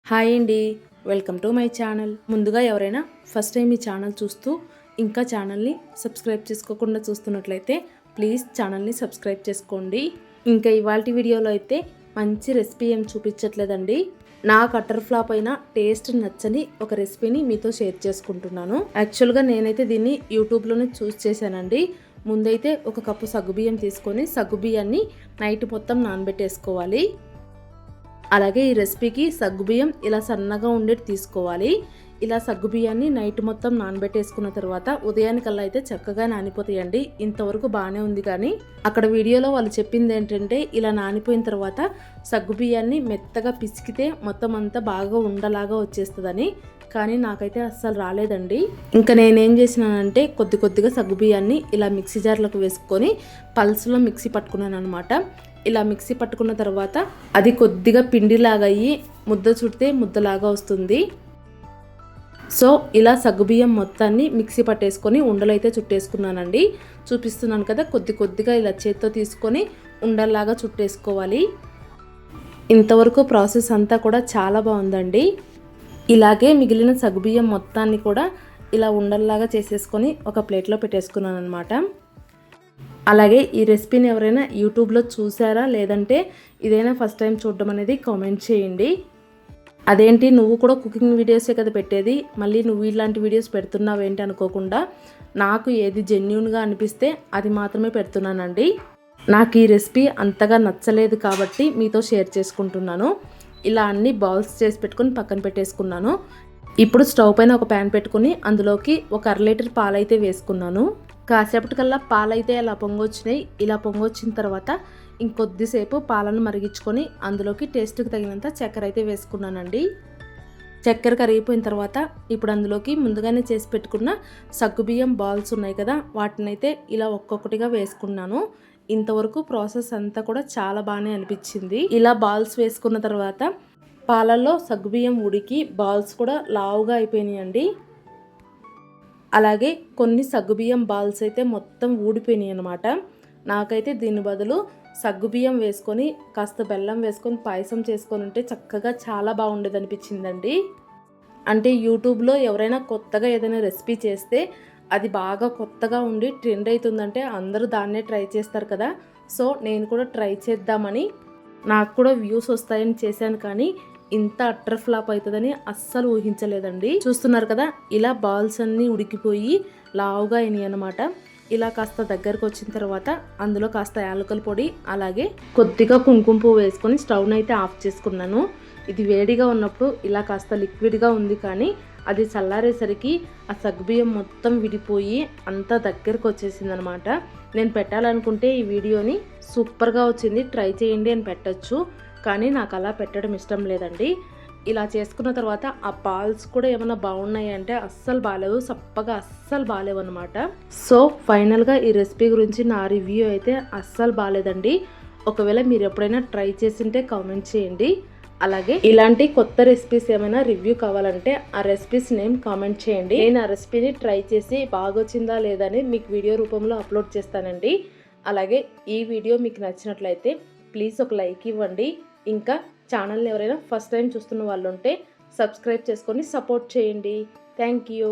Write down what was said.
Hi అండి, welcome to my channel. ముందుగా ఎవరైనా ఫస్ట్ టైం ఈ ఛానల్ చూస్తూ ఇంకా ఛానల్ని సబ్స్క్రైబ్ చేసుకోకుండా చూస్తున్నట్లయితే ప్లీజ్ ఛానల్ని సబ్స్క్రైబ్ చేసుకోండి. ఇంకా ఇవాళ వీడియోలో అయితే మంచి రెసిపీ ఏం చూపించట్లేదండి. నా కట్టర్ ఫ్లాప్ అయిన టేస్ట్ నచ్చని ఒక రెసిపీని మీతో షేర్ చేసుకుంటున్నాను. యాక్చువల్గా నేనైతే దీన్ని యూట్యూబ్లోనే చూస్ చేశానండి. ముందైతే ఒక కప్పు సగ్గుబియ్యం తీసుకొని సగ్గుబియ్యాన్ని నైట్ మొత్తం నానబెట్టేసుకోవాలి. అలాగే ఈ రెసిపీకి సగ్గుబియ్యం ఇలా సన్నగా ఉండేది తీసుకోవాలి. ఇలా సగ్గుబియ్యాన్ని నైట్ మొత్తం నానబెట్టేసుకున్న తర్వాత ఉదయానికల్లా అయితే చక్కగా నానిపోతాయండి. ఇంతవరకు బాగానే ఉంది, కానీ అక్కడ వీడియోలో వాళ్ళు చెప్పింది ఏంటంటే ఇలా నానిపోయిన తర్వాత సగ్గుబియ్యాన్ని మెత్తగా పిసికితే మొత్తం అంతా బాగా ఉండలాగా వచ్చేస్తుందని. కానీ నాకైతే అస్సలు రాలేదండి. ఇంకా నేనేం చేసినానంటే కొద్దిగా సగ్గుబియ్యాన్ని ఇలా మిక్సీ జార్లోకి వేసుకొని పల్స్లో మిక్సీ పట్టుకున్నాను అనమాట. ఇలా మిక్సీ పట్టుకున్న తర్వాత అది కొద్దిగా పిండిలాగా అయ్యి ముద్ద చుడితే ముద్దలాగా వస్తుంది. సో ఇలా సగ్గుబియ్యం మొత్తాన్ని మిక్సీ పట్టేసుకొని ఉండలైతే చుట్టేసుకున్నానండి. చూపిస్తున్నాను కదా, కొద్దిగా ఇలా చేత్తో తీసుకొని ఉండల్లాగా చుట్టేసుకోవాలి. ఇంతవరకు ప్రాసెస్ అంతా కూడా చాలా బాగుందండి. ఇలాగే మిగిలిన సగ్గుబియ్యం మొత్తాన్ని కూడా ఇలా ఉండల్లాగా చేసేసుకొని ఒక ప్లేట్లో పెట్టేసుకున్నాను అనమాట. అలాగే ఈ రెసిపీని ఎవరైనా యూట్యూబ్లో చూసారా, లేదంటే ఇదైనా ఫస్ట్ టైం చూడడం అనేది కామెంట్ చేయండి. అదేంటి నువ్వు కూడా కుకింగ్ వీడియోసే కదా పెట్టేది, మళ్ళీ నువ్వు ఇలాంటి వీడియోస్ పెడుతున్నావేంటి అనుకోకుండా నాకు ఏది జెన్యూన్గా అనిపిస్తే అది మాత్రమే పెడుతున్నానండి. నాకు ఈ రెసిపీ అంతగా నచ్చలేదు కాబట్టి మీతో షేర్ చేసుకుంటున్నాను. ఇలా అన్ని బౌల్స్ చేసి పెట్టుకొని పక్కన పెట్టేసుకున్నాను. ఇప్పుడు స్టవ్ పైన ఒక ప్యాన్ పెట్టుకుని అందులోకి ఒక 1/2 లీటర్ పాలైతే వేసుకున్నాను. కాసేపటికల్లా పాలైతే అలా పొంగొచ్చినాయి. ఇలా పొంగొచ్చిన తర్వాత ఇంకొద్దిసేపు పాలను మరిగించుకొని అందులోకి టేస్ట్కి తగినంత చక్కెర అయితే వేసుకున్నానండి. చక్కెర కరిగిపోయిన తర్వాత ఇప్పుడు అందులోకి ముందుగానే చేసి పెట్టుకున్న సగ్గుబియ్యం బాల్స్ ఉన్నాయి కదా, వాటినైతే ఇలా ఒక్కొక్కటిగా వేసుకున్నాను. ఇంతవరకు ప్రాసెస్ అంతా కూడా చాలా బాగానే అనిపించింది. ఇలా బాల్స్ వేసుకున్న తర్వాత పాలల్లో సగ్గుబియ్యం ఉడికి బాల్స్ కూడా లావుగా అయిపోయినాయండి. అలాగే కొన్ని సగ్గుబియ్యం బాల్స్ అయితే మొత్తం ఊడిపోయినాయి అనమాట. నాకైతే దీని బదులు సగ్గుబియ్యం వేసుకొని కాస్త బెల్లం వేసుకొని పాయసం చేసుకొని ఉంటే చక్కగా చాలా బాగుండేది అనిపించిందండి. అంటే యూట్యూబ్లో ఎవరైనా కొత్తగా ఏదైనా రెసిపీ చేస్తే అది బాగా కొత్తగా ఉండి ట్రెండ్ అవుతుందంటే అందరూ దాన్నే ట్రై చేస్తారు కదా. సో నేను కూడా ట్రై చేద్దామని, నాకు కూడా వ్యూస్ వస్తాయని చేశాను, కానీ ఇంత అట్టర్ ఫ్లాప్ అవుతుందని అస్సలు ఊహించలేదండి. చూస్తున్నారు కదా, ఇలా బాల్స్ అన్నీ ఉడికిపోయి లావుగా అయినాయి అనమాట. ఇలా కాస్త దగ్గరకు వచ్చిన తర్వాత అందులో కాస్త యాలకుల పొడి అలాగే కొద్దిగా కుంకుమ పువ్వు వేసుకొని స్టవ్ని అయితే ఆఫ్ చేసుకున్నాను. ఇది వేడిగా ఉన్నప్పుడు ఇలా కాస్త లిక్విడ్గా ఉంది, కానీ అది చల్లారేసరికి ఆ సగ్గుబియ్యం మొత్తం విడిపోయి అంతా దగ్గరకు వచ్చేసింది అనమాట. నేను పెట్టాలనుకుంటే ఈ వీడియోని సూపర్గా వచ్చింది, ట్రై చేయండి అని పెట్టచ్చు, కానీ నాకు అలా పెట్టడం ఇష్టం లేదండి. ఇలా చేసుకున్న తర్వాత ఆ బాల్స్ కూడా ఏమైనా బాగున్నాయి అంటే అస్సలు బాగాలేవు, సప్పగా అస్సలు బాగాలేవు అనమాట. సో ఫైనల్గా ఈ రెసిపీ గురించి నా రివ్యూ అయితే అస్సలు బాగాలేదండి. ఒకవేళ మీరు ఎప్పుడైనా ట్రై చేసింటే కామెంట్ చేయండి. అలాగే ఇలాంటి కొత్త రెసిపీస్ ఏమైనా రివ్యూ కావాలంటే ఆ రెసిపీస్ నేమ్ కామెంట్ చేయండి. నేను ఆ రెసిపీని ట్రై చేసి బాగొచ్చిందా లేదని మీకు వీడియో రూపంలో అప్లోడ్ చేస్తానండి. అలాగే ఈ వీడియో మీకు నచ్చినట్లయితే ప్లీజ్ ఒక లైక్ ఇవ్వండి. ఇంకా ఛానల్ని ఎవరైనా ఫస్ట్ టైం చూస్తున్న వాళ్ళు ఉంటే సబ్స్క్రైబ్ చేసుకొని సపోర్ట్ చేయండి. Thank you.